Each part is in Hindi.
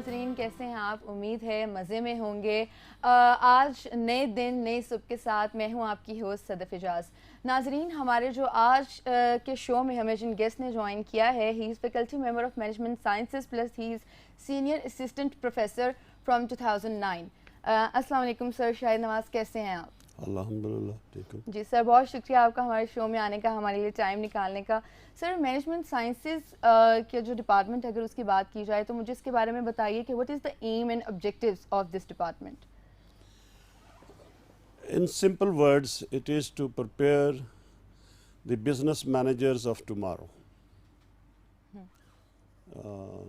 नाजरीन, कैसे हैं आप? उम्मीद है मज़े में होंगे। आज नए दिन नए सुबह के साथ मैं हूं आपकी होस्ट सदफ़ इजाज़। नाजरीन, हमारे जो आज के शो में हमें जिन गेस्ट ने ज्वाइन किया है, he is faculty member of management sciences plus he is senior assistant professor from 2009। अस्सलाम वालेकुम सर, शाहिद नवाज़, कैसे हैं आप? अल्हम्दुलिल्लाह ठीक है। जी सर, बहुत शुक्रिया आपका हमारे शो में आने का, हमारे लिए टाइम निकालने का। सर, मैनेजमेंट साइंसेस के जो डिपार्टमेंट है, अगर उसकी बात की जाए तो मुझे इसके बारे में बताइए कि what is the aim and objectives of this department? In simple words, it is to prepare the business managers of tomorrow. Uh,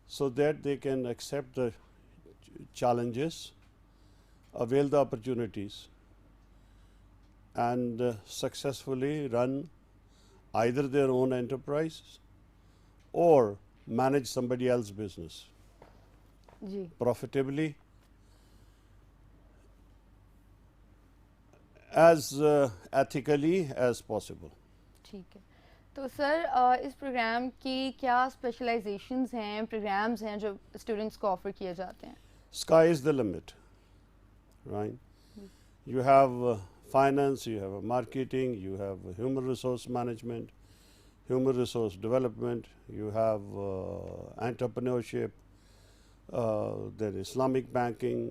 so that they can accept the challenges, avail the opportunities, and successfully run either their own enterprise or manage somebody else's business जी, profitably as ethically as possible. ठीक है। तो सर, इस प्रोग्राम की क्या स्पेशलाइजेशंस हैं, प्रोग्राम्स हैं जो स्टूडेंट्स को ऑफ़र किए जाते हैं? Sky is the limit, right? You have finance, you have marketing, you have human resource management, human resource development, you have entrepreneurship, there is Islamic banking,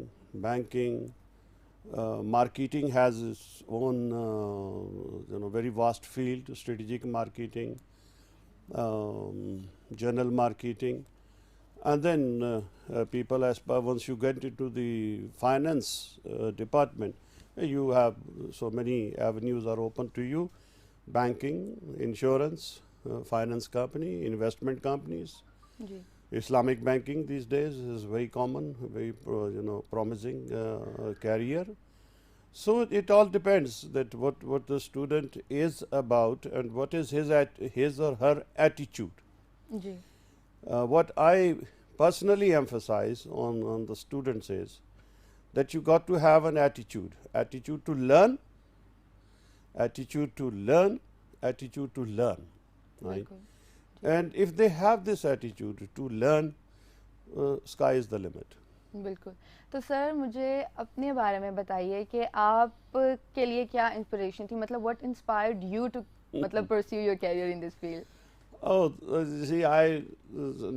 marketing has its own very vast field, strategic marketing, general marketing, and then people once you get into the finance department, you have so many avenues are open to you: banking, insurance, finance company, investment companies. Ji, Islamic banking these days is very common, very promising career. So it all depends that what the student is about and what is his or her attitude. Ji, What I personally emphasize on the students is that you got to have an attitude to learn, attitude to learn, attitude to learn, right? बिल्कुल। And if they have this attitude to learn, sky is the limit. बिल्कुल। तो सर, मुझे अपने बारे में बताइए कि आप के लिए क्या इंस्पिरेशन थी? मतलब व्हाट इंस्पायर्ड यू टू मतलब pursue your career in this field? Oh, see,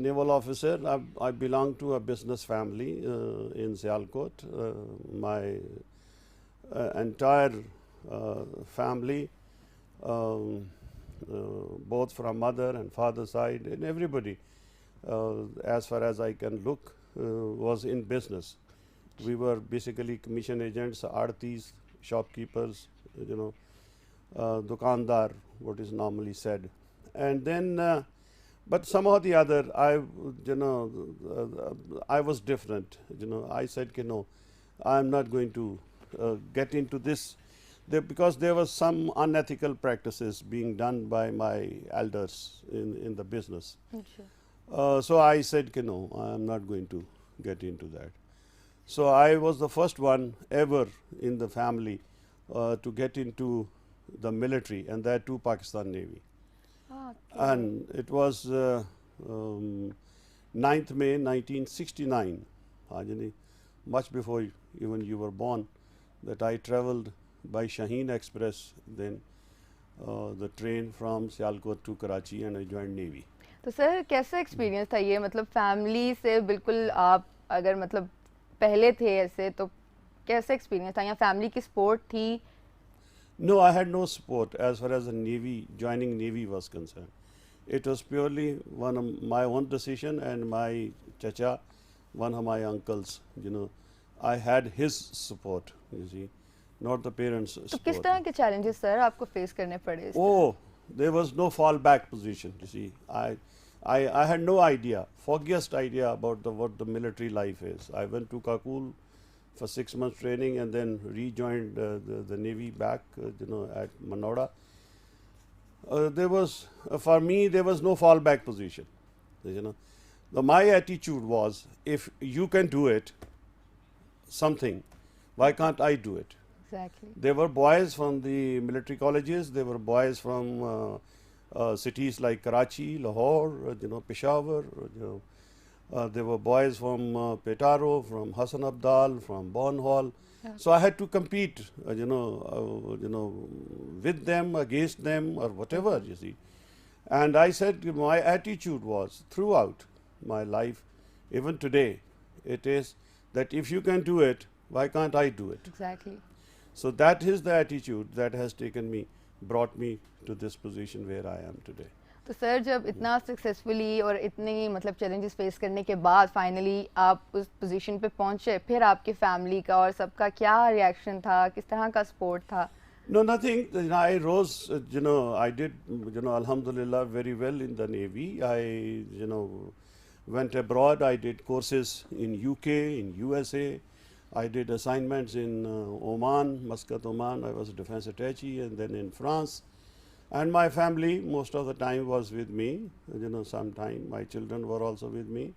naval officer. I belong to a business family in Sialkot. My entire family, um, both from mother and father side, and everybody, as far as I can look, was in business. We were basically commission agents, aartis, shopkeepers, dukandar, what is normally said. And then, but somehow or the other, I was different. I said, no, I'm not going to get into this, because there was some unethical practices being done by my elders in the business. So I said, no, I'm not going to get into that. So I was the first one ever in the family to get into the military, and that too Pakistan Navy. And it was 9th May 1969, Ajani, much before even you were born, that I traveled by Shaheen Express, then the train from Sialkot to Karachi, and I joined Navy. तो सर, कैसा एक्सपीरियंस था ये? मतलब फैमिली से बिल्कुल आप अगर मतलब पहले थे ऐसे, तो कैसा एक्सपीरियंस था? या फैमिली की सपोर्ट थी? No, I had no support as far as the Navy, joining Navy was concerned. It was purely one of my own decision, and my chacha, one of my uncles, I had his support, you see, not the parents' तो किस support. तरह के चैलेंजेस सर आपको फेस करने पड़े इस Oh, there was no fallback position, you see. I had no idea, foggiest idea about what the military life is. I went to Kakul for 6 months training and then rejoined the Navy back, at Manoda. There was, for me, there was no fallback position. My attitude was, if you can do it, something, why can't I do it? Exactly. There were boys from the military colleges, there were boys from cities like Karachi, Lahore, Peshawar, There were boys from Petaro, from Hassan Abdal, from Bonhall. Yeah. So I had to compete, with them, against them, or whatever, you see. And I said my attitude was throughout my life, even today, it is that if you can do it, why can't I do it? Exactly. So that is the attitude that has brought me to this position where I am today. तो सर जब इतना सक्सेसफुली और इतनी मतलब चैलेंजेस फेस करने के बाद फाइनली आप उस पोजीशन पे पहुंचे, फिर आपकी फैमिली का और सबका क्या रिएक्शन था, किस तरह का सपोर्ट था? No, nothing. I rose, I did, alhamdulillah, very well in the Navy. I, went abroad. I did courses in UK, in USA. I did assignments in Oman, Muscat, Oman. I was a defense attaché, and then in France. And my family, most of the time, was with me. Sometime my children were also with me.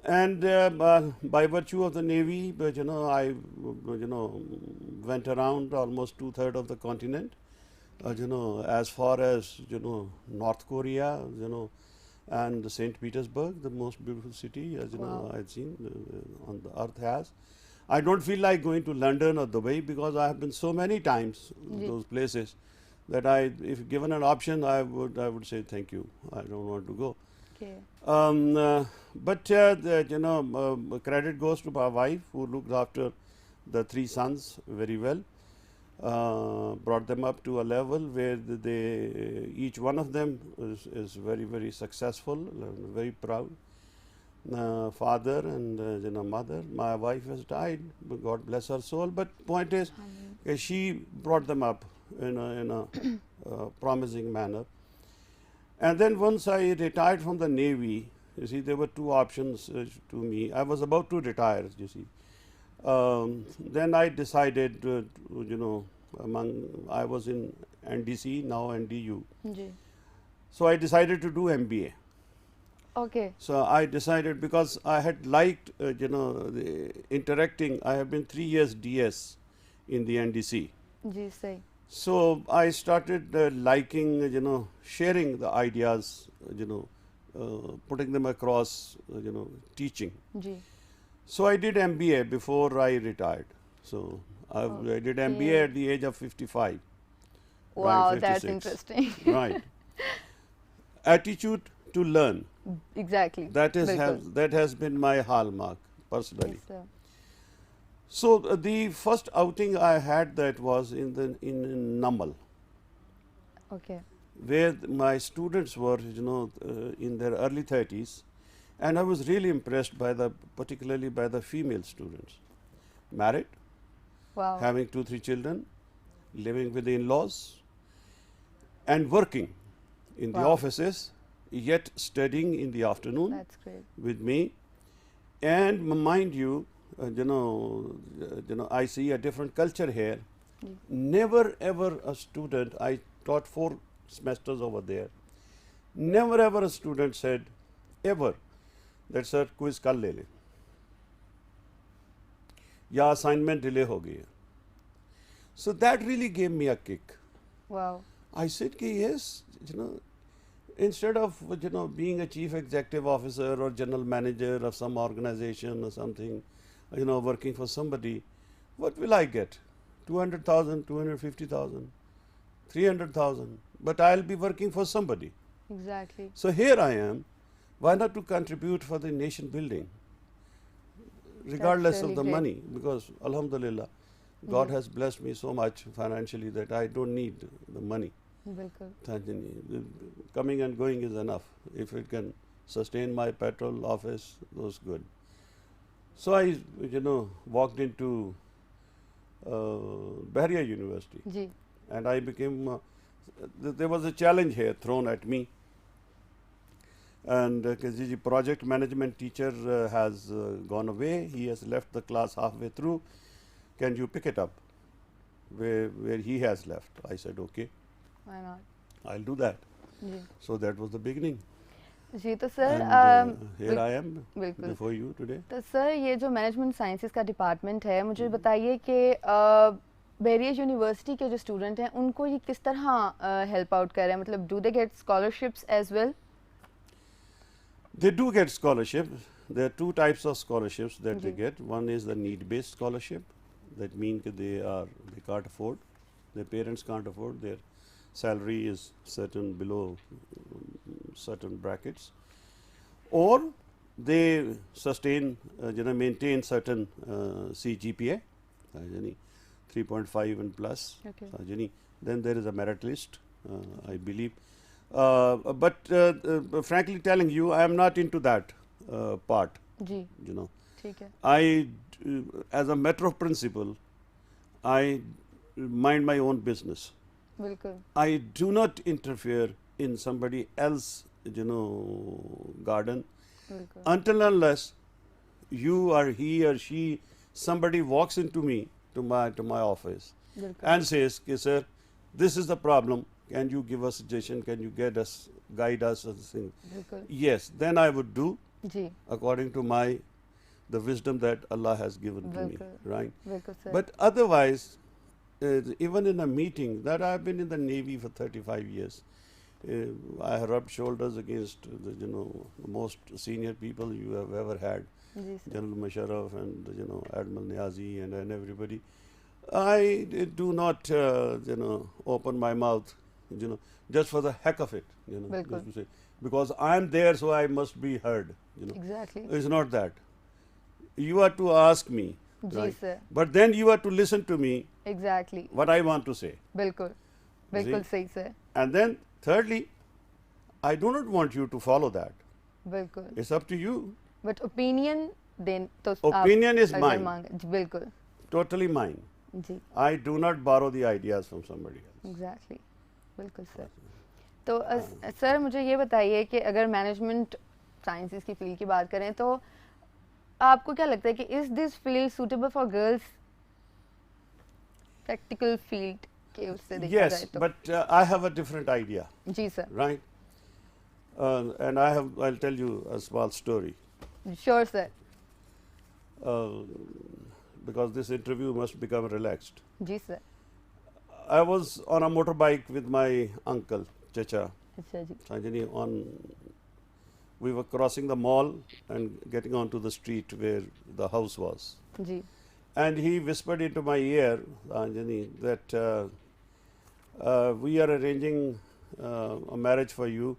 And by virtue of the Navy, I, went around almost 2/3 of the continent, as far as, North Korea, and St. Petersburg, the most beautiful city, as Wow. I've seen on the earth has. I don't feel like going to London or Dubai because I have been so many times those places that if given an option, I would say thank you. I don't want to go. Okay. But credit goes to my wife, who looked after the 3 sons very well. Brought them up to a level where each one of them is very, very successful, very proud. Father and mother. My wife has died, but God bless her soul. But point is, she brought them up in a promising manner. And then once I retired from the Navy, you see, there were 2 options to me. I was about to retire, you see. Then I decided, I was in NDC, now NDU. Ji. So I decided to do MBA. Okay. So I decided, because I had liked, interacting. I have been 3 years DS in the NDC. जी सही. So I started liking, sharing the ideas, putting them across, teaching. Ji. So I did MBA before I retired. So I did MBA at the age of 55. Wow, around that's 56. interesting. Right. Attitude to learn. Exactly. That बिल्कुल. that has been my hallmark personally. Yes, sir. So the first outing I had, that was in Namal, Okay. where my students were, in their early 30s, and I was really impressed particularly by the female students, married, Wow. having 2-3 children, living with the in-laws, and working in the Wow. offices, yet studying in the afternoon That's great. with me. And mind you, I see a different culture here. Yeah. Never ever a student, I taught 4 semesters over there, never ever a student said ever that sir quiz kal le le ya assignment delay ho gaya. So that really gave me a kick. Wow. I said ki yes, instead of being a chief executive officer or general manager of some organization or something, working for somebody, what will I get? 200,000, 250,000, 300,000, but I'll be working for somebody. Exactly. So here I am. Why not to contribute for the nation building, regardless really of the great. money? Because alhamdulillah, God has blessed me so much financially that I don't need the money. बिल्कुल. Coming and going is enough. If it can sustain my petrol, office, those good. So I, walked into Bahria University, ji. and I became. There was a challenge here thrown at me, and the project management teacher has gone away. He has left the class halfway through. Can you pick it up where he has left? I said okay. Why not? I'll do that. Ji. So that was the beginning. जी तो sir And here I am बिल्कुल. before you today. तो सर ये जो मैनेजमेंट साइंसेस का डिपार्टमेंट है, मुझे बताइए कि बहरिया यूनिवर्सिटी के जो स्टूडेंट हैं उनको ये किस तरह हेल्प आउट कर रहे हैं, मतलब do they get scholarships as well? They do get scholarships. there are two types of scholarships that they जी. get. One is the need-based scholarship. That means they can't afford, their parents can't afford, their salary is certain below certain brackets, or they sustain, maintain certain CGPA, 3.5 and plus. Okay. Then there is a merit list, I believe. But frankly telling you, I am not into that part. जी. You know, ठीक है. as a matter of principle, I mind my own business. बिल्कुल. I do not interfere in somebody else, garden बिल्कुल. until unless you or he or she, somebody walks into me to my office बिल्कुल. and says, okay, sir, this is the problem. Can you give us suggestion? Can you guide us? And thing? बिल्कुल. Yes, then I would do जी. according to the wisdom that Allah has given to me, बिल्कुल. right? बिल्कुल sir. But otherwise, even in a meeting, that I've been in the Navy for 35 years, I have rubbed shoulders against the most senior people you have ever had, जी sir. General Musharraf and Admiral Niazi and everybody. I do not open my mouth just for the heck of it, बिल्कुल. just to say, because I am there, so I must be heard. Exactly. It's not that. You are to ask me, जी right? Sir. But then you are to listen to me Exactly. what I want to say. बिल्कुल. बिल्कुल सही sir. And then thirdly, I do not want you to follow that. बिल्कुल. It's up to you. But opinion दें तो Opinion is अगर mine. मांगे जी, बिल्कुल. Totally mine. जी. I do not borrow the ideas from somebody else. Exactly. बिल्कुल सर. तो सर मुझे ये बताइए कि अगर मैनेजमेंट साइंसेस की फील्ड की बात करें तो आपको क्या लगता है कि is this field suitable for girls practical field के उससे देखा Yes, जाए तो but I have a different idea, जी sir. right? And I'll tell you a small story. Sure sir. Because this interview must become relaxed. जी sir. I was on a motorbike with my uncle, Chacha. अच्छा जी. Sanjani, we were crossing the mall and getting onto the street where the house was. Ji. And he whispered into my ear, Anjani, that we are arranging a marriage for you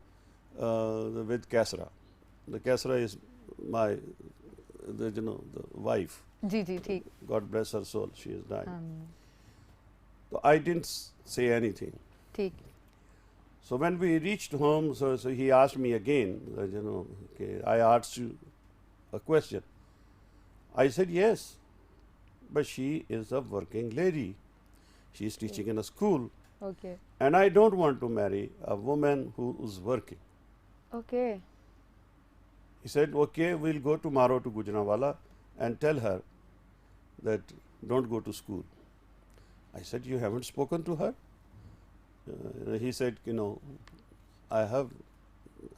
with Kasra. The Kasra is the wife. जी जी ठीक. God bless her soul. She has died. So I didn't say anything. ठीक. So when we reached home, so he asked me again, okay, I asked you a question. I said yes, but she is a working lady. She is teaching in a school, Okay. and I don't want to marry a woman who is working. Okay. He said, okay, we'll go tomorrow to Gujranwala and tell her that don't go to school. I said, you haven't spoken to her? He said, I have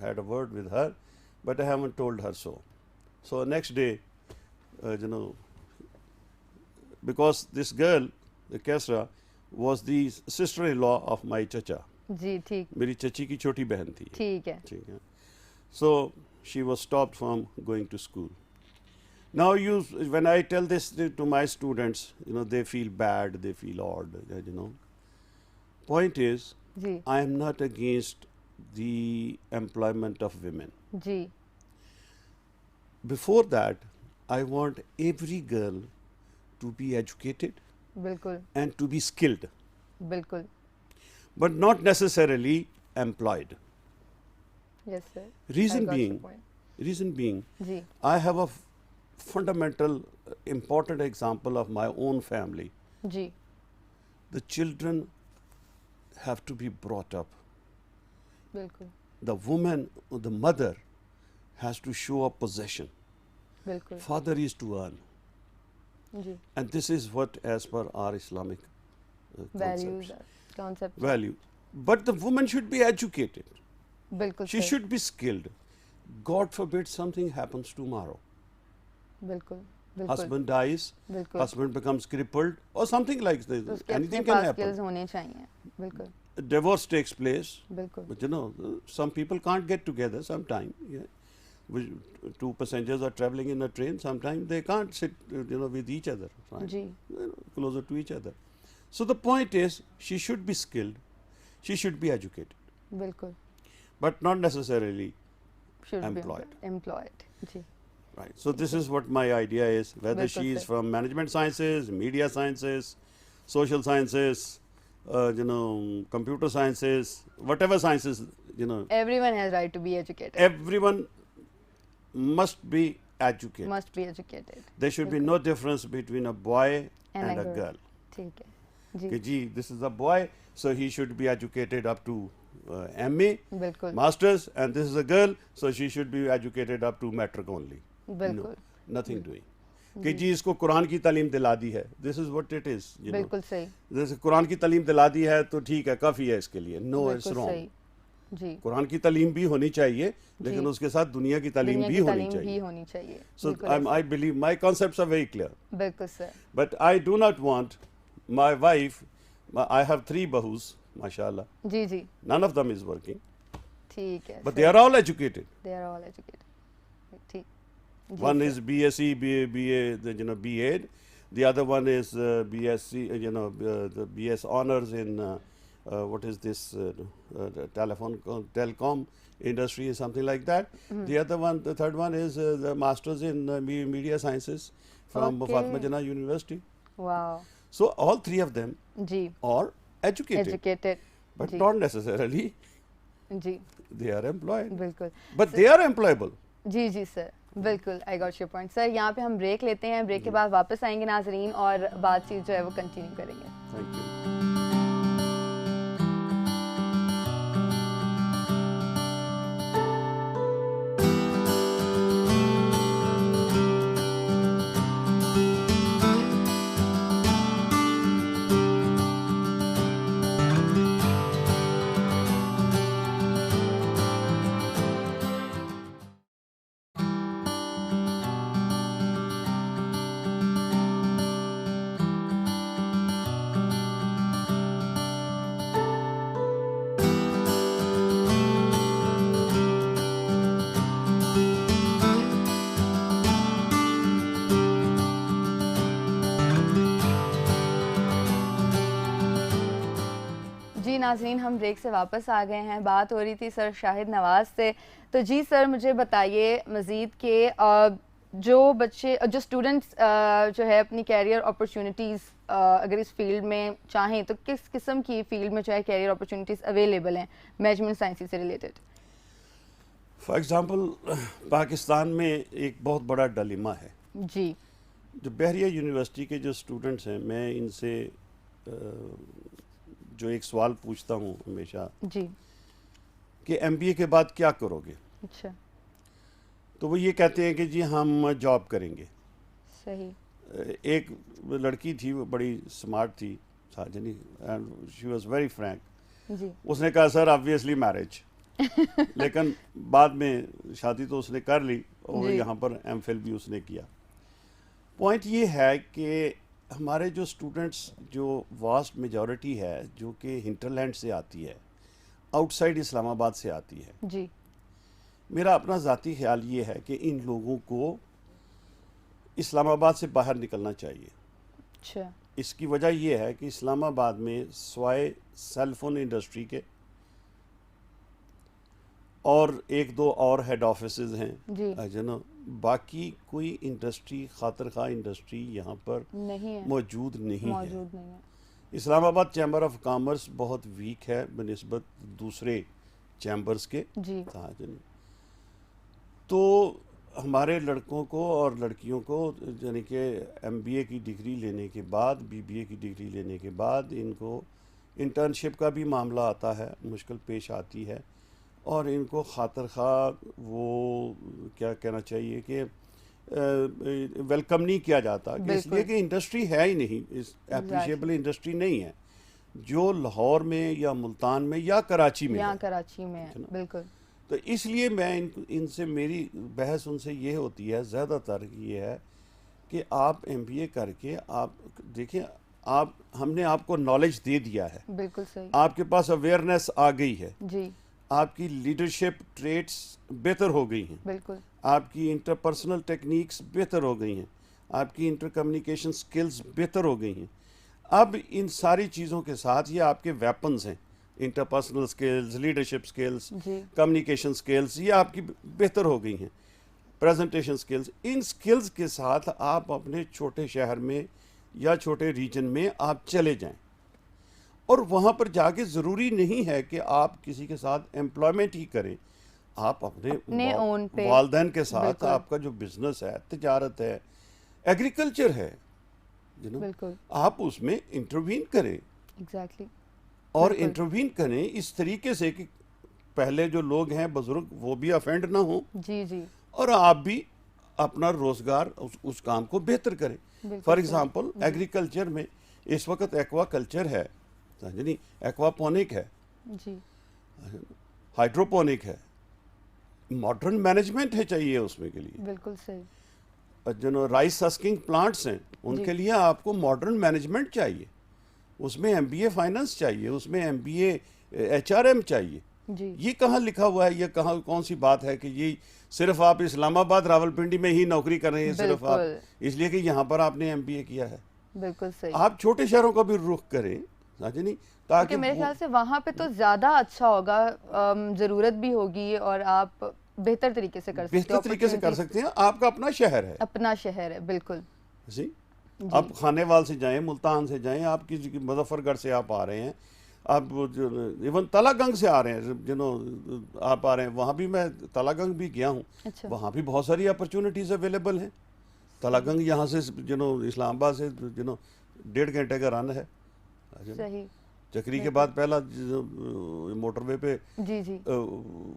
had a word with her, but I haven't told her so. So next day, because this girl, the Kasra, was the sister-in-law of my chacha. जी ठीक. मेरी चची की छोटी बहन थी. ठीक है. ठीक है. So she was stopped from going to school. Now when I tell this to my students, they feel bad, they feel odd, Point is, ji. I am not against the employment of women. Ji. Before that, I want every girl to be educated बिल्कुल. and to be skilled, बिल्कुल. but not necessarily employed. Yes sir. Reason I got your being, point. Ji. I have a fundamental, important example of my own family. Ji. The children have to be brought up. बिल्कुल. The woman, the mother, has to show up possession. बिल्कुल. Father is to earn. Ji. And this is what, as per our Islamic Values, concepts. value. But the woman should be educated. बिल्कुल. She should be skilled. God forbid something happens tomorrow. बिल्कुल. बिल्कुल. Husband dies, बिल्कुल. husband becomes crippled, or something like this. तो उसके Anything अपने can पास happen. skills होने चाहिए. बिल्कुल. Divorce takes place. बिल्कुल. But some people can't get together sometime. Yeah. two passengers are traveling in a train, sometimes they can't sit, with each other, right? Ji Closer to each other. So the point is, she should be skilled, she should be educated, बिल्कुल but not necessarily should employed. be employed ji Right. So this is what my idea is. Whether बिल्कुल she is सही। from management sciences, media sciences, social sciences, computer sciences, whatever sciences, everyone has right to be educated, everyone must be educated. must be educated There should be no difference between a boy and a girl. ठीक है जी Okay, gee, this is a boy, so he should be educated up to MA, बिल्कुल masters, and this is a girl, so she should be educated up to matric only. बिल्कुल Nothing doing. कि जी इसको कुरान की तालीम दिला दी है, this is what it is, बिल्कुल सही जैसे कुरान की तालीम दिला दी है तो ठीक है, काफ़ी है इसके लिए, नो इट्स बिल्कुल रॉन्ग। सही जी कुरान की तालीम भी होनी चाहिए, लेकिन जी। उसके साथ दुनिया की तालीम दुनिया भी की होनी तालीम भी चाहिए। होनी चाहिए सो बिल्कुल ऐसा। I believe my concepts are very clear, बिल्कुल sir but I do not want my wife, I have 3 बहूज माशाल्लाह, जी जी none of them is working, ठीक है but they are all educated. They are all educated ठीक जी One sir. is BSc, B.Ed. The other one is BSc, the BS honors in what is this the telecom industry, or something like that. The other one, the third one is the masters in media sciences from Okay. Fatima Jinnah University. Wow So all 3 of them जी are educated, एजुकेटेड but जी not necessarily जी they are employed. बिल्कुल But they are employable. जी जी सर बिल्कुल I got your point sir. यहाँ पे हम ब्रेक लेते हैं, ब्रेक के बाद वापस आएंगे नाजरीन और बातचीत जो है वो कंटिन्यू करेंगे। Thank you. जी नाज़रीन, हम ब्रेक से वापस आ गए हैं। बात हो रही थी सर शाहिद नवाज़ से। तो जी सर मुझे बताइए मज़ीद के जो बच्चे जो स्टूडेंट्स जो है अपनी कैरियर अपॉर्चुनिटीज़ अगर इस फील्ड में चाहें तो किस किस्म की फील्ड में जो है कैरियर अपॉर्चुनिटीज़ अवेलेबल हैं मैनेजमेंट साइंस से रिलेटेड? फॉर एग्ज़ाम्पल पाकिस्तान में एक बहुत बड़ा डिलेमा है। जी जो बहरिया यूनिवर्सिटी के जो स्टूडेंट्स हैं, मैं इनसे जो एक सवाल पूछता हूँ हमेशा जी कि MBA के बाद क्या करोगे, अच्छा तो वो ये कहते हैं कि जी हम जॉब करेंगे। सही एक लड़की थी, वो बड़ी स्मार्ट थी, Sajni, and she was very frank. जी उसने कहा सर ऑब्वियसली मैरिज लेकिन बाद में शादी तो उसने कर ली और जी। यहाँ पर MPhil भी उसने किया। पॉइंट ये है कि हमारे जो स्टूडेंट्स जो वास्ट मेजॉरिटी है जो कि हिंटरलैंड से आती है, आउटसाइड इस्लामाबाद से आती है, जी मेरा अपना ज़ाती ख्याल ये है कि इन लोगों को इस्लामाबाद से बाहर निकलना चाहिए। अच्छा इसकी वजह ये है कि इस्लामाबाद में स्वाय सेलफोन इंडस्ट्री के और 1-2 और हेड ऑफिसेज हैं, जी बाकी कोई इंडस्ट्री, खातिर खा इंडस्ट्री यहाँ पर नहीं है, मौजूद नहीं है। मौजूद नहीं है। इस्लामाबाद चैम्बर ऑफ कॉमर्स बहुत वीक है बनिस्बत दूसरे चैम्बर्स के। जी तो हमारे लड़कों को और लड़कियों को यानी कि MBA की डिग्री लेने के बाद, BBA की डिग्री लेने के बाद इनको इंटर्नशिप का भी मामला आता है, मुश्किल पेश आती है, और इनको खातिर खा वो क्या कहना चाहिए कि वेलकम नहीं किया जाता, इसलिए कि इंडस्ट्री है ही नहीं, इस एप्रिशिएबल इंडस्ट्री नहीं है जो लाहौर में या मुल्तान में या कराची में है। कराची में है, बिल्कुल। तो इसलिए मैं इनसे मेरी बहस उनसे ये होती है ज़्यादातर ये है कि आप MBA करके आप देखिए, हमने आपको नॉलेज दे दिया है, बिल्कुल सही, आपके पास अवेयरनेस आ गई है, जी आपकी लीडरशिप ट्रेट्स बेहतर हो गई हैं, बिल्कुल आपकी इंटरपर्सनल टेक्निक्स बेहतर हो गई हैं, आपकी इंटर कम्युनिकेशन स्किल्स बेहतर हो गई हैं। अब इन सारी चीज़ों के साथ ये आपके वेपन्स हैं, इंटरपर्सनल स्किल्स, लीडरशिप स्किल्स, जी कम्युनिकेशन स्किल्स, ये आपकी बेहतर हो गई हैं, प्रेजेंटेशन स्किल्स। इन स्किल्स के साथ आप अपने छोटे शहर में या छोटे रीजन में आप चले जाएं, और वहाँ पर जाके ज़रूरी नहीं है कि आप किसी के साथ एम्प्लॉयमेंट ही करें, आप अपने ओन पे वालदैन के साथ बिल्कुल आपका जो बिजनेस है, तिजारत है, एग्रीकल्चर है, बिल्कुल आप उसमें इंटरवीन करें, एग्जैक्टली और बिल्कुल इंटरवीन करें इस तरीके से कि पहले जो लोग हैं बुजुर्ग वो भी अफेंड ना हो, जी जी और आप भी अपना रोजगार उस काम को बेहतर करें। बिल्कुल फॉर सही। एग्जांपल एग्रीकल्चर में इस वक्त एक्वा कल्चर है, समझनी, एक्वापोनिक है, जी हाइड्रोपोनिक है, मॉडर्न मैनेजमेंट है चाहिए उसमें के लिए। बिल्कुल सही जो राइस हस्किंग प्लांट्स हैं उनके जी लिए आपको मॉडर्न मैनेजमेंट चाहिए, उसमें एमबीए फाइनेंस चाहिए, उसमें एमबीए एचआरएम चाहिए। जी ये कहाँ लिखा हुआ है, ये कहाँ कौन सी बात है कि ये सिर्फ आप इस्लामाबाद रावलपिंडी में ही नौकरी कर रहे हैं सिर्फ आप बिल्कुल इसलिए कि यहाँ पर आपने एमबीए किया है। बिल्कुल सही। आप छोटे शहरों का भी रुख करें, समझे नहीं, ताकि क्योंकि मेरे ख्याल से वहाँ पे तो ज़्यादा अच्छा होगा, ज़रूरत भी होगी और आप बेहतर तरीके से कर सकते बेहतर हो, तरीके से कर opportunities सकते हैं। आपका अपना शहर है, अपना शहर है बिल्कुल जी। जी आप खानेवाल से जाएं, मुल्तान से जाएं, आप किसी मुजफ्फरगढ़ से आप आ रहे हैं, आप जो इवन तलागंग से आ रहे हैं, आप आ रहे हैं, वहाँ भी मैं तलागंग भी गया हूँ, अच्छा वहाँ भी बहुत सारी अपॉर्चुनिटीज़ अवेलेबल हैं। तलागंग यहाँ से इस्लामाबाद से 1.5 घंटे का रन है। सही चक्री के बाद पहला मोटरवे पे जी जी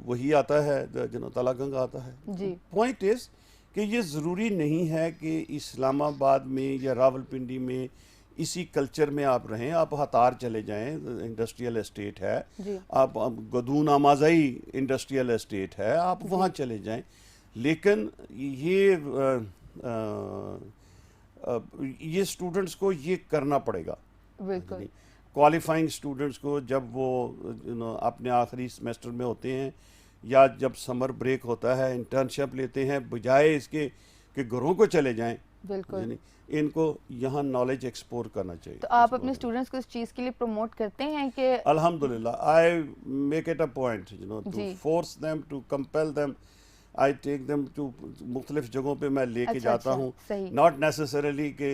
वही आता है, तलागंग आता है। जी पॉइंट इज कि ये ज़रूरी नहीं है कि इस्लामाबाद में या रावलपिंडी में इसी कल्चर में आप रहें। आप हतार चले जाएं, इंडस्ट्रियल एस्टेट है, जी आप गदून आमाजाई इंडस्ट्रियल एस्टेट है, आप वहाँ चले जाएं। लेकिन ये स्टूडेंट्स को ये करना पड़ेगा, बिल्कुल क्वालिफाइंग स्टूडेंट्स को, जब वो अपने आखिरी सेमेस्टर में होते हैं या जब समर ब्रेक होता है, इंटर्नशिप लेते हैं, बजाय इसके कि घरों को चले जाएं, बिल्कुल। इनको यहाँ नॉलेज एक्सप्लोर करना चाहिए। तो आप अपने स्टूडेंट्स को इस चीज़ के लिए प्रमोट करते हैं कि अल्हम्दुलिल्लाह, I make it a point to जी force them, to compel them, I take them to मुख्तलिफ जगहों पे मैं लेके अच्छा जाता अच्छा हूँ। सही नॉट नेसेसरली कि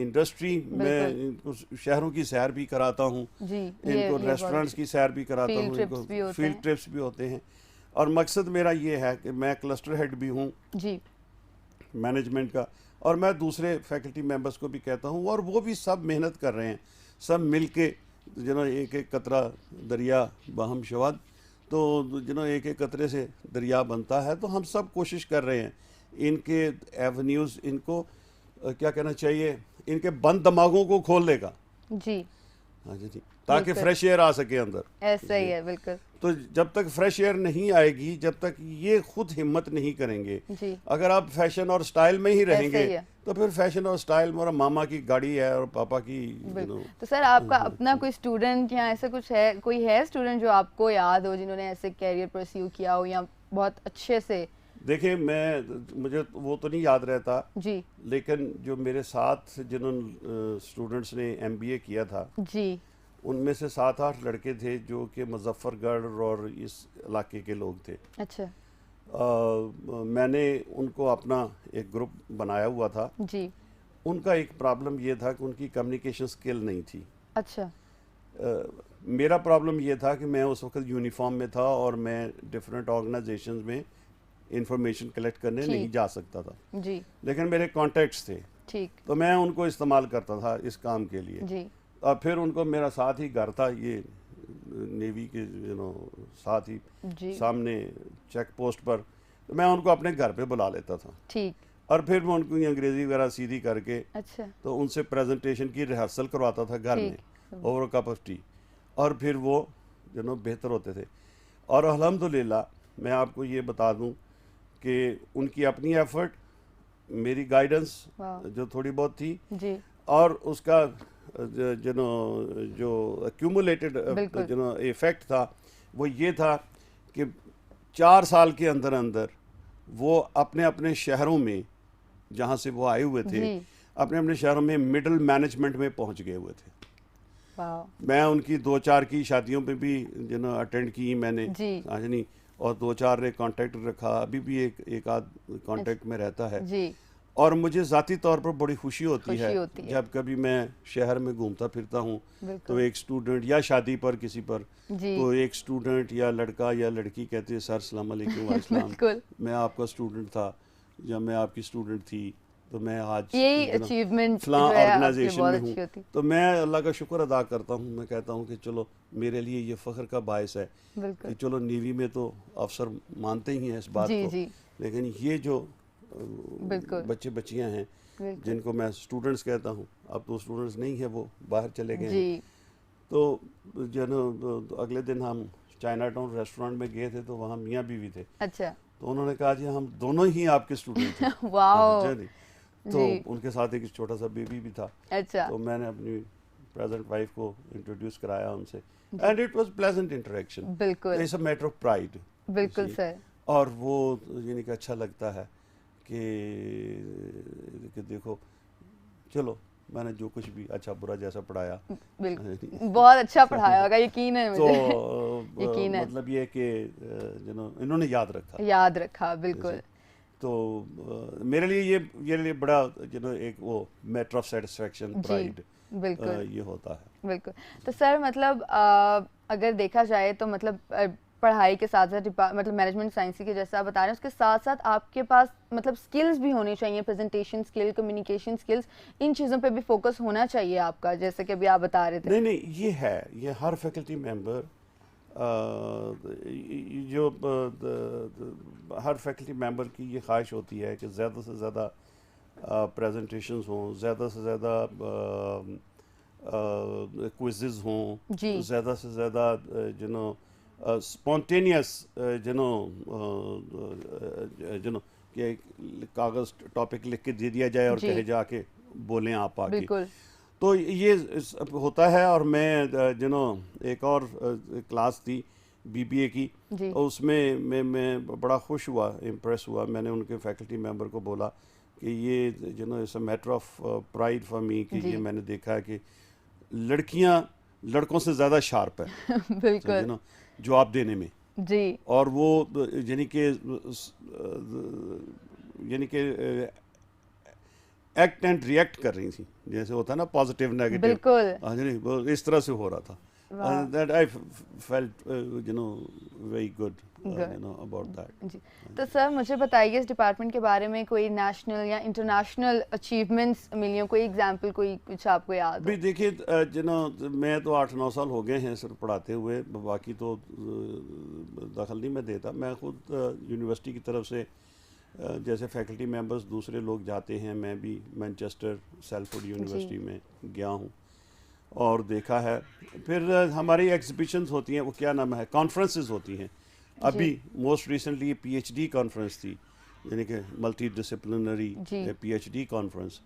इंडस्ट्री में बिल्कुल इनको शहरों की सैर भी कराता हूँ, जी इनको रेस्टोरेंट्स की सैर भी कराता फील्ड हूँ, ट्रिप्स भी इनको होते फील्ड हैं ट्रिप्स भी होते हैं। और मकसद मेरा ये है कि मैं क्लस्टर हेड भी हूँ जी मैनेजमेंट का, और मैं दूसरे फैकल्टी मेंबर्स को भी कहता हूँ, और वो भी सब मेहनत कर रहे हैं, सब मिल के एक एक कतरा दरिया बहम शवाद, तो एक एक कतरे से दरिया बनता है। तो हम सब कोशिश कर रहे हैं इनके एवेन्यूज़, इनको क्या कहना चाहिए, इनके बंद दिमागों को खोलने का। जी हाँ जी, ताकि बिल्कुल। फ्रेश एयर आ सके अंदर। ऐसा ही है बिल्कुल तो जब तक फ्रेश एयर नहीं आएगी, जब तक ये खुद हिम्मत नहीं करेंगे, जी अगर आप फैशन और स्टाइल में ही ऐसा रहेंगे, ही है तो फिर फैशन और स्टाइल मेरा मामा की गाड़ी है और पापा की बिल्कुल। तो सर आपका अपना कोई स्टूडेंट या ऐसा कुछ है, कोई है स्टूडेंट जो आपको याद हो जिन्होंने ऐसे कैरियर परस्यू किया हो या बहुत अच्छे से? देखिए, मुझे वो तो नहीं याद रहता, जी लेकिन जो मेरे साथ जिन्होंने स्टूडेंट्स ने एमबीए किया था, जी उनमें से 7-8 लड़के थे जो कि मुजफ्फरगढ़ और इस इलाके के लोग थे। अच्छा मैंने उनको अपना एक ग्रुप बनाया हुआ था। जी उनका एक प्रॉब्लम ये था कि उनकी कम्युनिकेशन स्किल नहीं थी। अच्छा मेरा प्रॉब्लम ये था कि मैं उस वक्त यूनिफॉर्म में था और मैं डिफरेंट ऑर्गेनाइजेशंस में इंफॉर्मेशन कलेक्ट करने नहीं ठीक जा सकता था, जी लेकिन मेरे कॉन्टैक्ट्स थे, ठीक तो मैं उनको इस्तेमाल करता था इस काम के लिए। जी और फिर उनको मेरा साथ ही घर था, ये नेवी के साथ ही जी सामने चेक पोस्ट पर, तो मैं उनको अपने घर पे बुला लेता था, ठीक और फिर मैं उनको अंग्रेज़ी वगैरह सीधी करके अच्छा तो उनसे प्रेजेंटेशन की रिहर्सल करवाता था घर में ठीक ओवर कप ऑफ टी, और फिर वो बेहतर होते थे। और अल्हम्दुलिल्लाह मैं आपको ये बता दूं कि उनकी अपनी एफर्ट, मेरी गाइडेंस वाह जो थोड़ी बहुत थी, जी और उसका जो एक्यूमुलेटेड बिल्कुल। इफेक्ट था, वो ये था कि 4 साल के अंदर अंदर वो अपने अपने शहरों में, जहाँ से वो आए हुए थे, जी। अपने अपने शहरों में मिडिल मैनेजमेंट में पहुँच गए हुए थे। वाह। मैं उनकी 2-4 की शादियों पे भी अटेंड की मैंने, जी। आज नहीं, और 2-4 ने कांटेक्ट रखा, अभी भी एक आध कांटेक्ट में रहता है। जी। और मुझे ज़ाती तौर पर बड़ी खुशी होती है होती है। जब कभी मैं शहर में घूमता फिरता हूँ तो बिल्कुल। एक स्टूडेंट या शादी पर किसी पर, जी। तो एक स्टूडेंट या लड़का या लड़की कहते हैं सर अस्सलाम वालेकुम वालेकुम, बिल्कुल। मैं आपका स्टूडेंट था या मैं आपकी स्टूडेंट थी, तो मैं आज यही अचीवमेंट फलां जो है आपकी ऑर्गेनाइजेशन बहुत में हूँ। अच्छी होती। तो मैं अल्लाह का शुक्र अदा करता हूँ, मैं कहता हूँ कि चलो मेरे लिए ये फ़ख्र का बायस है कि बिल्कुल। चलो नेवी में तो अफसर मानते ही हैं इस बात जी। को, जी। लेकिन ये जो बिल्कुल। बच्चे बच्चियाँ हैं बिल्कुल। जिनको मैं स्टूडेंट्स कहता हूँ, अब तो स्टूडेंट्स नहीं है, वो बाहर चले गए हैं। जी। तो जो तो अगले दिन हम चाइना टाउन रेस्टोरेंट में गए थे, तो वहाँ मियाँ बीवी थे, अच्छा। तो उन्होंने कहा जी हम दोनों ही आपके स्टूडेंट थे। वाओ। जी। तो जी। उनके साथ एक छोटा सा बेबी भी था, अच्छा। तो मैंने अपनी प्रेजेंट वाइफ को इंट्रोड्यूस कराया उनसे, and it was pleasant interaction. बिल्कुल। It's a matter of pride. बिल्कुल सर। और वो यानी कि अच्छा लगता है कि देखो चलो मैंने जो कुछ भी अच्छा बुरा जैसा पढ़ाया, बिल्कुल बहुत अच्छा पढ़ाया होगा, यकीन है तो मुझे। यकीन है। मतलब ये कि इन्होंने याद रखा। याद रखा। बिल्कुल। तो मेरे लिए ये बड़ा एक वो मैटर ऑफ सेटिस्फेक्शन, जी। प्राइड, बिल्कुल। ये होता है। बिल्कुल। तो सर मतलब अगर देखा जाए तो मतलब पढ़ाई के साथ साथ मतलब मैनेजमेंट साइंस के जैसा आप बता रहे हैं, उसके साथ साथ आपके पास मतलब स्किल्स भी होनी चाहिए, प्रेजेंटेशन स्किल, कम्युनिकेशन स्किल्स, इन चीज़ों पे भी फोकस होना चाहिए आपका, जैसे कि अभी आप बता रहे थे। नहीं, ये है, ये हर फैकल्टी मेंबर, जो हर फैकल्टी मेंबर की ये ख्वाहिश होती है कि ज़्यादा से ज़्यादा प्रेजेंटेशंस हों, ज़्यादा से ज़्यादा क्विज़ेस हों, जी। ज़्यादा से ज़्यादा स्पॉन्टेनियस कि कागज़ टॉपिक लिख के दे दिया जाए और जी। कहे जाके बोलें आप आके। बिल्कुल। तो ये होता है। और मैं एक और क्लास थी बीबीए की, जी। उसमें मैं बड़ा खुश हुआ, इम्प्रेस हुआ। मैंने उनके फैकल्टी मेंबर को बोला कि ये it's a matter of pride for me कि ये मैंने देखा है कि लड़कियां लड़कों से ज़्यादा शार्प है बिल्कुल। जवाब देने में। जी। और वो यानी कि एक्ट एंड रिएक्ट कर रही थी, जैसे होता है ना पॉजिटिव नेगेटिव। बिल्कुल। हाँ जी, वो इस तरह से हो रहा था। That I felt very good about that. जी। तो सर मुझे बताइए इस डिपार्टमेंट के बारे में, कोई नेशनल या इंटरनेशनल अचीवमेंट्स मिली हो, कोई एग्जांपल, कोई कुछ आपको याद भी हो? देखिए, मैं तो 8-9 साल हो गए हैं सिर्फ पढ़ाते हुए, बाकी तो दखल नहीं मैं देता। मैं खुद यूनिवर्सिटी की तरफ से जैसे फैकल्टी मेंबर्स दूसरे लोग जाते हैं, मैं भी मैनचेस्टर सेल्फोर्ड यूनिवर्सिटी में गया हूँ और देखा है। फिर हमारी एग्जीबिशंस होती हैं, वो क्या नाम है, कॉन्फ्रेंसेस होती हैं। अभी मोस्ट रिसेंटली पीएचडी कॉन्फ्रेंस थी, यानी कि मल्टी डिसिप्लिनरी पीएचडी कॉन्फ्रेंस,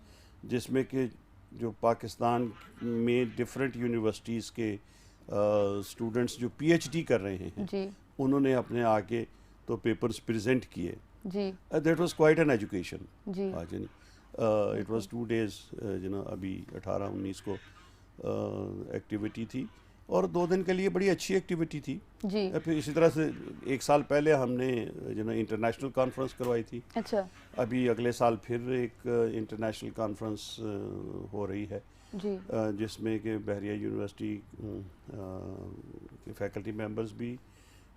जिसमें कि जो पाकिस्तान में डिफरेंट यूनिवर्सिटीज़ के स्टूडेंट्स जो पीएचडी कर रहे हैं जी। उन्होंने अपने आके तो पेपर्स प्रेजेंट किए। जी। That was quite an education. जी। इट वाज 2 days, अभी 18-19 को एक्टिविटी थी और 2 दिन के लिए बड़ी अच्छी एक्टिविटी थी। जी। फिर इसी तरह से 1 साल पहले हमने इंटरनेशनल कॉन्फ्रेंस करवाई थी। अच्छा। अभी अगले साल फिर एक इंटरनेशनल कॉन्फ्रेंस हो रही है, जी। जिसमें कि बहरिया यूनिवर्सिटी के फैकल्टी मेंबर्स भी,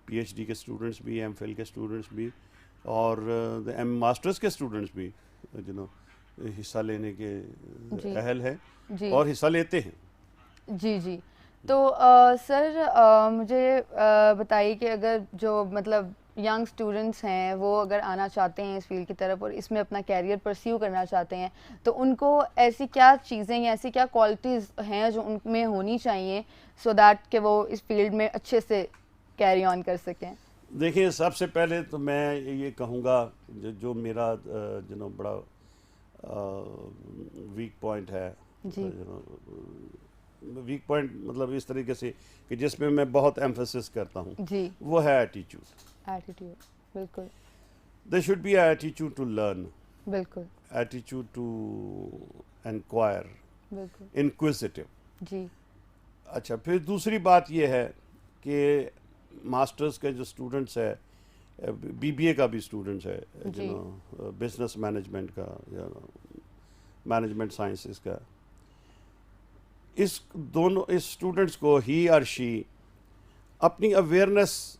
पीएचडी के स्टूडेंट्स भी, एमफिल के स्टूडेंट्स भी और मास्टर्स के स्टूडेंट्स भी हिस्सा लेने के अहल हैं और हिस्सा लेते हैं। जी। जी। तो सर मुझे बताइए कि अगर जो मतलब यंग स्टूडेंट्स हैं वो अगर आना चाहते हैं इस फील्ड की तरफ और इसमें अपना कैरियर परस्यू करना चाहते हैं, तो उनको ऐसी क्या चीज़ें या ऐसी क्या क्वालिटीज़ हैं जो उनमें होनी चाहिए सो दैट कि वो इस फील्ड में अच्छे से कैरी ऑन कर सकें? देखिए, सबसे पहले तो मैं ये कहूँगा, जो मेरा बड़ा वीक पॉइंट है, जी। वीक पॉइंट मतलब इस तरीके से कि जिसमें मैं बहुत एम्फेसिस करता हूँ जी, वो है एटीट्यूड। एटीट्यूड, बिल्कुल, there should be attitude to learn, बिल्कुल, एटीट्यूड टू इंक्वायर, बिल्कुल, इंक्विजिटिव। जी, अच्छा, फिर दूसरी बात ये है कि मास्टर्स के जो स्टूडेंट्स है, बीबीए का भी स्टूडेंट्स है, जी। बिजनेस मैनेजमेंट का या मैनेजमेंट साइंसेस का, इस स्टूडेंट्स को ही और शी अपनी अवेयरनेस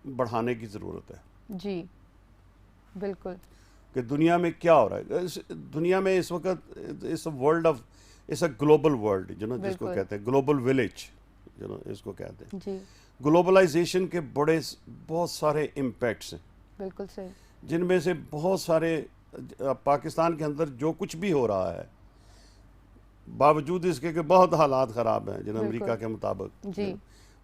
बढ़ाने की ज़रूरत है जी, बिल्कुल, कि दुनिया में क्या हो रहा है। दुनिया में इस वक्त इस वर्ल्ड ऑफ, इस अ ग्लोबल वर्ल्ड जिसको बिल्कुल। कहते हैं ग्लोबल विलेज, इसको कहते हैं। जी, ग्लोबलाइजेशन के बहुत सारे इम्पैक्ट्स हैं, बिल्कुल सही, जिनमें से बहुत सारे पाकिस्तान के अंदर जो कुछ भी हो रहा है, बावजूद इसके कि बहुत हालात ख़राब हैं बिल्कुल। अमेरिका के मुताबिक जी,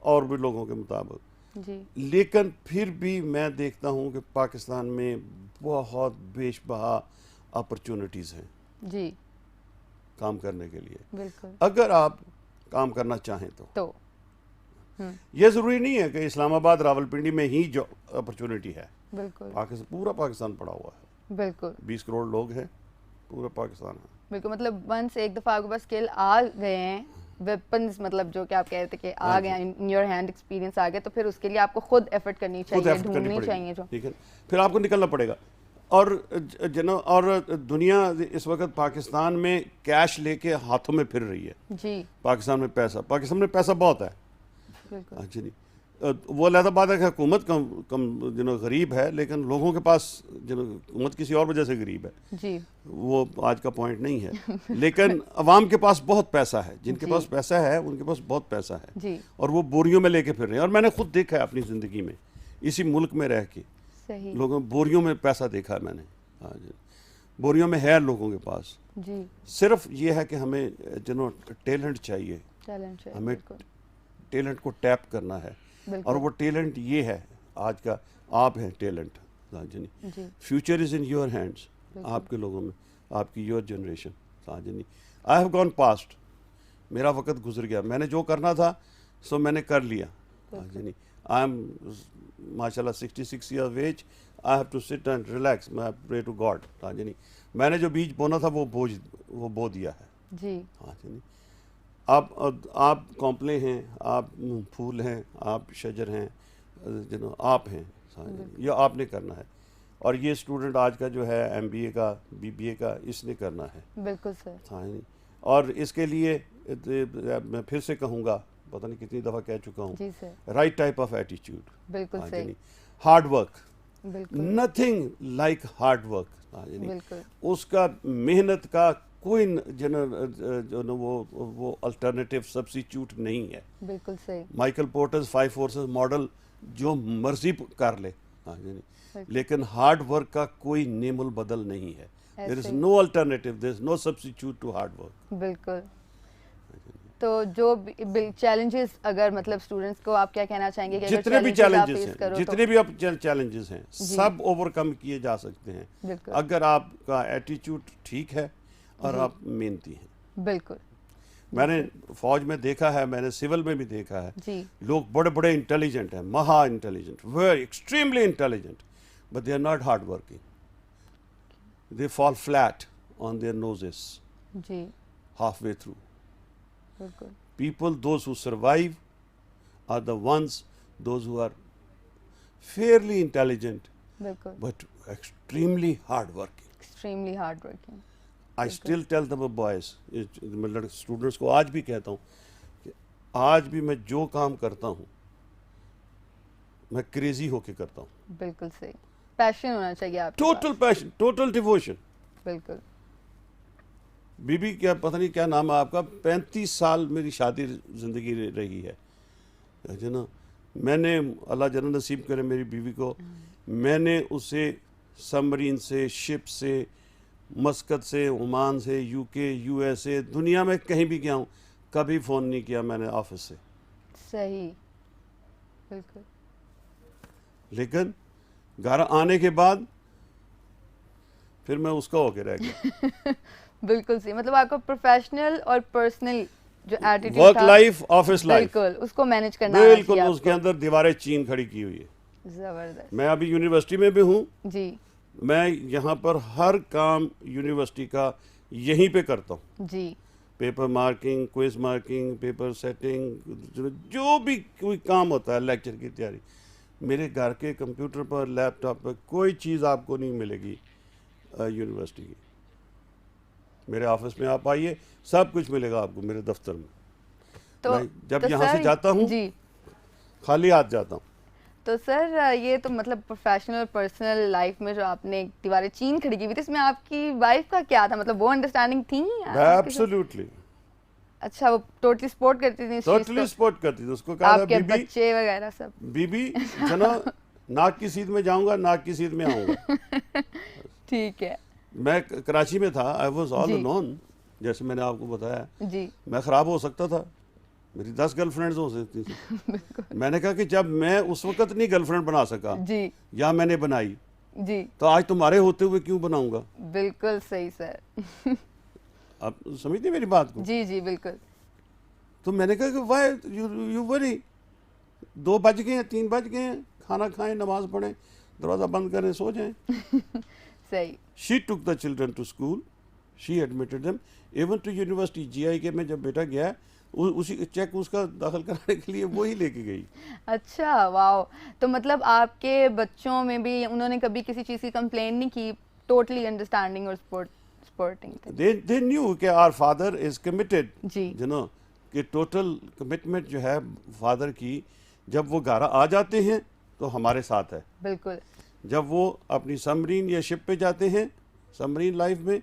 और भी लोगों के मुताबिक, जी, लेकिन फिर भी मैं देखता हूँ कि पाकिस्तान में बहुत बेशबहा अपॉर्चुनिटीज़ हैं जी, काम करने के लिए, बिल्कुल, अगर आप काम करना चाहें तो। तो ये ज़रूरी नहीं है कि इस्लामाबाद रावलपिंडी में ही जो अपॉर्चुनिटी है, बिल्कुल, पूरा पाकिस्तान पड़ा हुआ है, बिल्कुल, 20 करोड़ लोग हैं, पूरा पाकिस्तान है। बिल्कुल, मतलब वंस एक दफ़ा आपके पास स्किल आ गए हैं, वेपन्स मतलब जो कि आप कह रहे थे कि आ हाँ गया, इन योर हैंड एक्सपीरियंस आ गया, तो फिर उसके लिए आपको खुद एफर्ट करनी खुद चाहिए, एफर्ट करनी ढूंढनी चाहिए पड़ेगी, जो। ठीक है, फिर आपको निकलना पड़ेगा। और और दुनिया इस वक्त पाकिस्तान में कैश लेके हाथों में फिर रही है। जी, पाकिस्तान में पैसा बहुत है। बिल्कुल, हाँ जी, नहीं वो अलग बात है कि हुकूमत कम गरीब है, लेकिन लोगों के पास हुकूमत किसी और वजह से गरीब है, जी, वो आज का पॉइंट नहीं है। लेकिन अवाम के पास बहुत पैसा है, जिनके जी। पास पैसा है उनके पास बहुत पैसा है, जी, और वो बोरियों में लेके फिर रहे हैं। और मैंने खुद देखा है अपनी ज़िंदगी में, इसी मुल्क में रह के सही, लोगों बोरियों में पैसा देखा है मैंने। हाँ जी, बोरियों में है लोगों के पास। जी, सिर्फ ये है कि हमें टैलेंट चाहिए, टैलेंट है, हमें बिल्कुल, टैलेंट को टैप करना है, और बिल्कुल, वो टैलेंट ये है आज का, आप हैं टैलेंट। हाँ जी, नहीं जी, future is in your hands, बिल्कुल। आपके लोगों में, आपकी योर जनरेशन। हाँ जी, नहीं आई हैव गॉन पास्ट, मेरा वक्त गुजर गया, मैंने जो करना था सो मैंने कर लिया। हाँ जी, नहीं आई एम माशाल्लाह 66 ईयर एज, I have to sit and relax, मैं प्रे टू गॉड। हाँ जी, नहीं मैंने जो बीज बोना था वो बो दिया है। जी, हाँ जी, नहीं आप कॉम्पले हैं, आप फूल हैं, आप शजर हैं, आप हैं। हाँ जी, ये आपने करना है। और ये स्टूडेंट आज का जो है MBA का, BBA का, इसने करना है। बिल्कुल सर, हाँ जी, और इसके लिए मैं फिर से कहूँगा, पता नहीं कितनी दफ़ा कह चुका हूँ, जी sir, right type of attitude. बिल्कुल हाँ जी, सही, नहीं हार्ड वर्क, बिल्कुल, नथिंग लाइक हार्ड वर्क। हाँ जी, नहीं बिल्कुल, उसका मेहनत का कोई वो अल्टरनेटिव सब्स्टिट्यूट नहीं है। बिल्कुल सही, माइकल पोर्टर्स 5 फोर्सेस मॉडल जो मर्जी कर ले, हाँ जी, नहीं बिल्कुल। लेकिन हार्ड वर्क का कोई नेमुल बदल नहीं है। देयर इज ऐसे no alternative, there is no substitute to hard work. बिल्कुल। तो जो चैलेंजेस, अगर मतलब स्टूडेंट्स को आप क्या कहना चाहेंगे कि अगर जितने भी आप चैलेंजेस फेस हैं, करो जितने भी अब चैलेंजेस हैं, सब ओवरकम किए जा सकते हैं बिल्कुल, अगर आपका एटीट्यूड ठीक है और जी। आप मेहनती हैं। बिल्कुल, मैंने फौज में देखा है, मैंने सिविल में भी देखा है, जी, लोग बड़े बड़े इंटेलिजेंट हैं, महा intelligent, very extremely intelligent, but they are not hard working, they fall flat on their noses जी, हाफ वे थ्रू। बिल्कुल, People, those who survive, are the ones, those who are fairly intelligent बिल्कुल, but extremely hard working. Extremely hard working, I still tell them boys, मैं स्टूडेंट्स को आज भी कहता हूँ कि आज भी मैं जो काम करता हूँ मैं क्रेजी होके करता हूँ। बिल्कुल सही, पैशन होना चाहिए आपके टोटल पैशन, टोटल डिवोशन। पास, बिल्कुल, बीबी क्या पता नहीं क्या नाम है आपका, 35 साल मेरी शादी ज़िंदगी रही है ना। मैंने अल्लाह जन्नत नसीब करे मेरी बीवी को, मैंने उसे सबमरीन से, शिप से, मस्कत से, ओमान से, UK, USA, दुनिया में कहीं भी गया हूँ, कभी फ़ोन नहीं किया मैंने ऑफिस से। सही, बिल्कुल, लेकिन घर आने के बाद फिर मैं उसका होके रह गया। बिल्कुल सही, मतलब आपका प्रोफेशनल और पर्सनल जो एटीट्यूड वर्क था, लाइफ, ऑफिस लाइफ, बिल्कुल उसको मैनेज करना आना बिल्कुल चाहिए उसके अंदर दीवारें चीन खड़ी की हुई है। आपको। जबरदस्त मैं अभी यूनिवर्सिटी में भी हूँ, जी मैं यहाँ पर हर काम यूनिवर्सिटी का यहीं पे करता हूँ। जी paper marking, quiz marking, paper setting, जो भी कोई काम होता है, लेक्चर की तैयारी, मेरे घर के कंप्यूटर पर, लैपटॉप पर कोई चीज़ आपको नहीं मिलेगी यूनिवर्सिटी की। मेरे ऑफिस में आप आइए, सब कुछ मिलेगा आपको मेरे दफ्तर में। तो मैं जब तो यहाँ से सर जाता हूँ जी खाली हाथ जाता हूँ। तो सर ये तो मतलब प्रोफेशनल और पर्सनल लाइफ में जो आपने दीवारें चीन खड़ी की हुई थी, इसमें आपकी वाइफ का क्या था, मतलब वो अंडरस्टैंडिंग थी आपके साथ? एब्सोल्युटली, अच्छा, वो टोटली सपोर्ट करती थी इस चीज टोटली को? सपोर्ट करती थी। उसको कहा था आपके बीबी, बच्चे वगैरह सब? बीबी जना, नाक की सीध में जाऊंगा, नाक की सीध में आऊंगा। ठीक है मैं कराची में था, आई वॉज ऑल जी अलोन, जैसे मैंने आपको बताया। जी मैं ख़राब हो सकता था, मेरी 10 गर्लफ्रेंड्स हो सकती थी। मैंने कहा कि जब मैं उस वक्त नहीं गर्लफ्रेंड बना सका जी या मैंने बनाई, जी तो आज तुम्हारे होते हुए क्यों बनाऊंगा? बिल्कुल सही सर। आप समझते मेरी बात को? जी जी बिल्कुल तो मैंने कहा कि वाई यू वरी, 2 बज गए हैं, 3 बज गए हैं, खाना खाएं, नमाज पढ़ें, दरवाज़ा बंद करें, सो जाएं। सही she took the children to school, she admitted them even to university. GIK में जब बेटा गया, उसी चेक उसका दाखिल कराने के लिए वो ही लेके गई। अच्छा वाओ। तो मतलब आपके बच्चों में भी उन्होंने कभी किसी चीज़ की कंप्लेन नहीं की, टोटली अंडरस्टैंडिंग और सपोर्टिंग थे? दे न्यू कि आवर फादर इज कमिटेड, जी यू नो, कि टोटल कमिटमेंट जो है फादर की, जब वो घर आ जाते हैं तो हमारे साथ है। बिल्कुल जब वो अपनी सबमरीन या शिप पे जाते हैं, सबमरीन लाइफ में,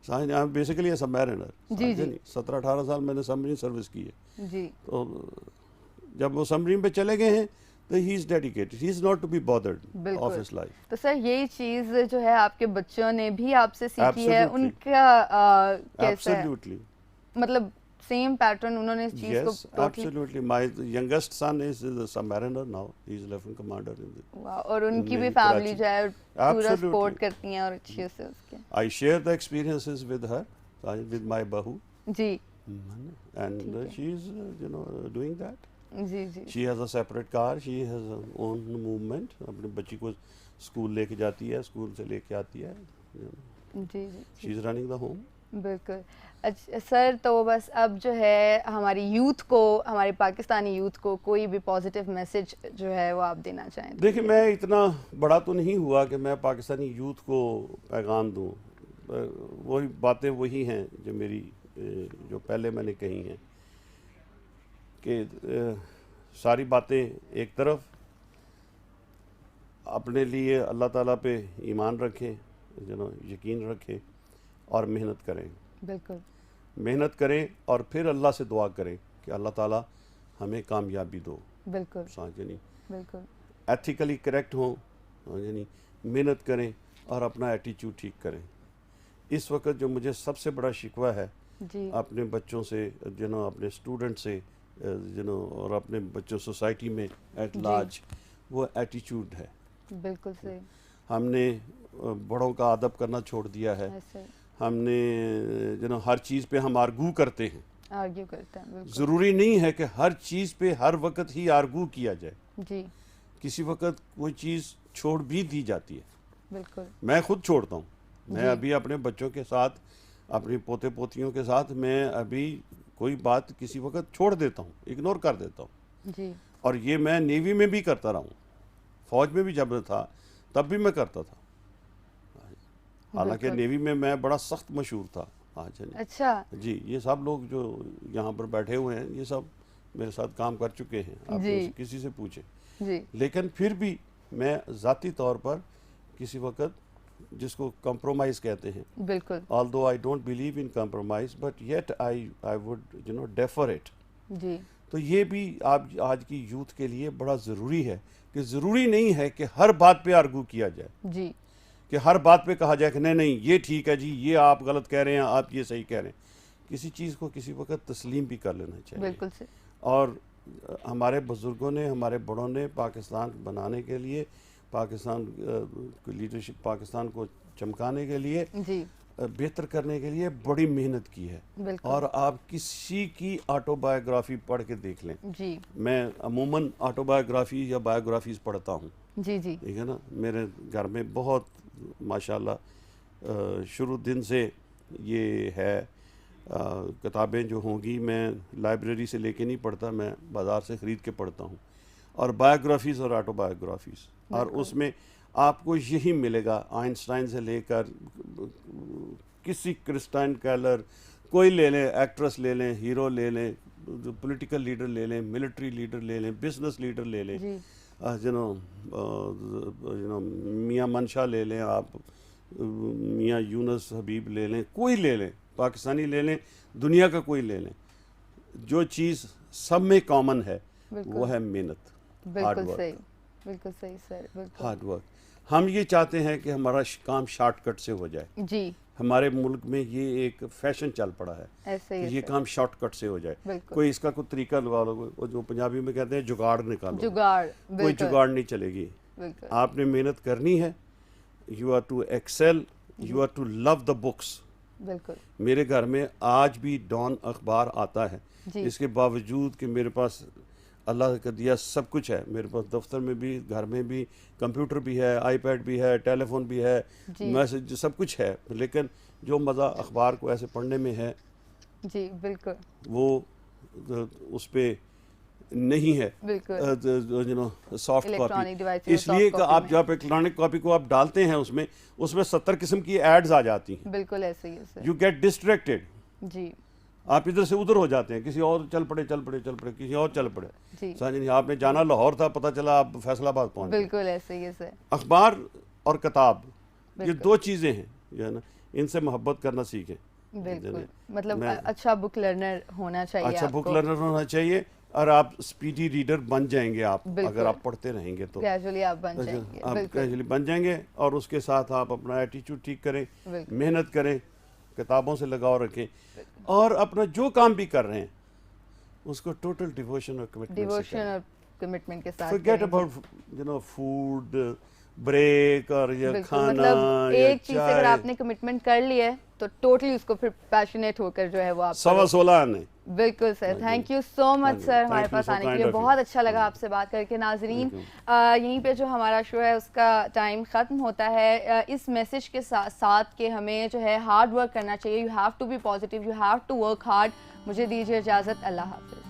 बेसिकली ए सबमरीनर, जी जी 17-18 साल मैंने सबमरीन सर्विस की है। जी तो जब वो सबमरीन पे चले गए हैं तो he is dedicated, he is not to be bothered बिल्कुल। Of his life. तो सर यही चीज़ जो है आपके बच्चों ने भी आपसे सीखी है, Absolutely. उनका कैसा है, एब्सोल्युटली, मतलब सेम पैटर्न उन्होंने इस चीज़ को yes, totally? absolutely. My youngest son is a submariner now. He is lieutenant commander in the वाह, और उनकी भी Navy, फैमिली Karachi. जो है पूरा Absolutely. सपोर्ट करती हैं और अच्छे से उसके? I share the experiences with her, with my bahu, ji and ठीक है। she is, doing that. Ji ji She has a separate car. She has her own movement. अपने बच्ची को स्कूल लेके जाती है, स्कूल से लेके आती है. जी जी She is running the home. बिल्कुल। अच्छा सर, तो बस अब जो है हमारी यूथ को, हमारे पाकिस्तानी यूथ को कोई भी पॉजिटिव मैसेज जो है वो आप देना चाहें? देखिए, मैं इतना बड़ा तो नहीं हुआ कि मैं पाकिस्तानी यूथ को पैगाम दूं। वही बातें वही हैं जो मेरी, जो पहले मैंने कही हैं कि सारी बातें एक तरफ, अपने लिए अल्लाह ताला पे ईमान रखें, यकीन रखें और मेहनत करें। बिल्कुल मेहनत करें और फिर अल्लाह से दुआ करें कि अल्लाह ताला हमें कामयाबी दो। बिल्कुल समझे? बिल्कुल एथिकली करेक्ट हों, यानी मेहनत करें और अपना एटीट्यूड ठीक करें। इस वक्त जो मुझे सबसे बड़ा शिकवा है जी अपने बच्चों से, अपने स्टूडेंट से, और अपने बच्चों सोसाइटी में एट लार्ज, वो एटीट्यूड है। बिल्कुल सही। हमने बड़ों का अदब करना छोड़ दिया है। ऐसे हमने हर चीज़ पे हम आर्गू करते हैं। आर्ग्यू करते हैं। बिल्कुल ज़रूरी नहीं है कि हर चीज़ पे हर वक्त ही आर्गू किया जाए। जी किसी वक्त कोई चीज़ छोड़ भी दी जाती है। बिल्कुल मैं खुद छोड़ता हूँ। मैं जी। अभी अपने बच्चों के साथ, अपनी पोते पोतियों के साथ, मैं अभी कोई बात किसी वक्त छोड़ देता हूँ, इग्नोर कर देता हूँ। जी और ये मैं नेवी में भी करता रहा हूँ, फ़ौज में भी जब था तब भी मैं करता था। हालांकि बिल्कुल। नेवी में मैं बड़ा सख्त मशहूर था। हाँ जी अच्छा जी, ये सब लोग जो यहाँ पर बैठे हुए हैं, ये सब मेरे साथ काम कर चुके हैं, आप जी। किसी से पूछें। जी लेकिन फिर भी मैं ज़ाती तौर पर किसी वक्त, जिसको कंप्रोमाइज़ कहते हैं, बिल्कुल although I don't believe in compromise, but yet I would defer it. जी तो ये भी आप आज की यूथ के लिए बड़ा ज़रूरी है कि ज़रूरी नहीं है कि हर बात पे आर्गू किया जाए, जी कि हर बात पे कहा जाए कि नहीं नहीं ये ठीक है जी, ये आप गलत कह रहे हैं, आप ये सही कह रहे हैं। किसी चीज़ को किसी वक्त तस्लीम भी कर लेना चाहिए। बिल्कुल सही। और हमारे बुज़ुर्गों ने, हमारे बड़ों ने पाकिस्तान बनाने के लिए, पाकिस्तान की लीडरशिप, पाकिस्तान को चमकाने के लिए जी बेहतर करने के लिए बड़ी मेहनत की है। बिल्कुल। और आप किसी की ऑटोबायोग्राफी पढ़ के देख लें। जी मैं अमूमन ऑटोबायोग्राफी या बायोग्राफीज पढ़ता हूँ, जी जी ठीक है ना। मेरे घर में बहुत माशाल्लाह शुरू दिन से ये है। किताबें जो होंगी मैं लाइब्रेरी से लेके नहीं पढ़ता, मैं बाज़ार से ख़रीद के पढ़ता हूँ। और बायोग्राफीज़ और ऑटोबायोग्राफीज़, और उसमें आपको यही मिलेगा, आइंस्टाइन से लेकर किसी क्रिस्टाइन कैलर, कोई ले लें, एक्ट्रेस ले लें, हीरो ले लें, पॉलिटिकल लीडर ले लें, मिलिट्री लीडर ले लें, बिजनेस लीडर ले लें, यू नो मियाँ मंशा ले लें, आप मियाँ यूनुस हबीब ले लें, कोई ले लें, पाकिस्तानी ले लें, दुनिया का कोई ले लें, जो चीज़ सब में कॉमन है वो है मेहनत, हार्ड वर्क। बिल्कुल सही सर, बिल्कुल हार्ड वर्क। हम ये चाहते हैं कि हमारा काम शॉर्टकट से हो जाए जी। हमारे मुल्क में ये एक फैशन चल पड़ा है ऐसे कि ये काम शॉर्टकट से हो जाए। कोई इसका कोई तरीका लगा लो, वो जो पंजाबी में कहते हैं जुगाड़ निकालो, जुगाड़, कोई जुगाड़ नहीं चलेगी। आपने मेहनत करनी है। You are to excel, you are to love the books. बिल्कुल। मेरे घर में आज भी डॉन अखबार आता है, इसके बावजूद कि मेरे पास अल्लाह का दिया सब कुछ है। मेरे पास दफ्तर में भी, घर में भी, कंप्यूटर भी है, आईपैड भी है, टेलीफोन भी है, मैसेज, सब कुछ है, लेकिन जो मज़ा अखबार को ऐसे पढ़ने में है जी बिल्कुल वो उस पे नहीं है। यू नो सॉफ्ट कॉपी, इसलिए कि आप जब इलेक्ट्रॉनिक कॉपी को आप डालते हैं उसमें 70 किस्म की एड्स आ जाती हैं। बिल्कुल ऐसे ही है। यू गेट डिस्ट्रैक्टेड जी, आप इधर से उधर हो जाते हैं, किसी और चल पड़े किसी और चल पड़े। जी आपने जाना लाहौर था, पता चला आप फैसलाबाद पहुंच गए। बिल्कुल ऐसे ही है। अखबार और किताब ये दो चीज़ें हैं जो है ना, इनसे मोहब्बत करना सीखें। बिल्कुल, मतलब अच्छा बुक लर्नर होना चाहिए, अच्छा बुक लर्नर होना चाहिए, और आप स्पीडी रीडर बन जाएंगे आप अगर आप पढ़ते रहेंगे तो ग्रेजुअली आप बन जाएंगे। आप ग्रेजुअली बन जाएंगे। और उसके साथ आप अपना एटीट्यूड ठीक करें, मेहनत करें, किताबों से लगाव रखें, और अपना जो काम भी कर रहे हैं उसको टोटल डिवोशन और कमिटमेंट के साथ। Forget about you know food break और ये खाना, मतलब एक चीज से अगर आपने कमिटमेंट कर लिया है तो टोटली उसको फिर पैशनेट होकर जो है वो आप 16 आने। बिल्कुल sir, thank you so much sir हमारे पास आने के लिए, बहुत अच्छा लगा आपसे बात करके। नाजरीन यहीं पे जो हमारा शो है उसका टाइम ख़त्म होता है, इस मैसेज के साथ कि हमें जो है हार्ड वर्क करना चाहिए, you have to be positive, you have to work hard. मुझे दीजिए इजाज़त, अल्लाह हाफिज़।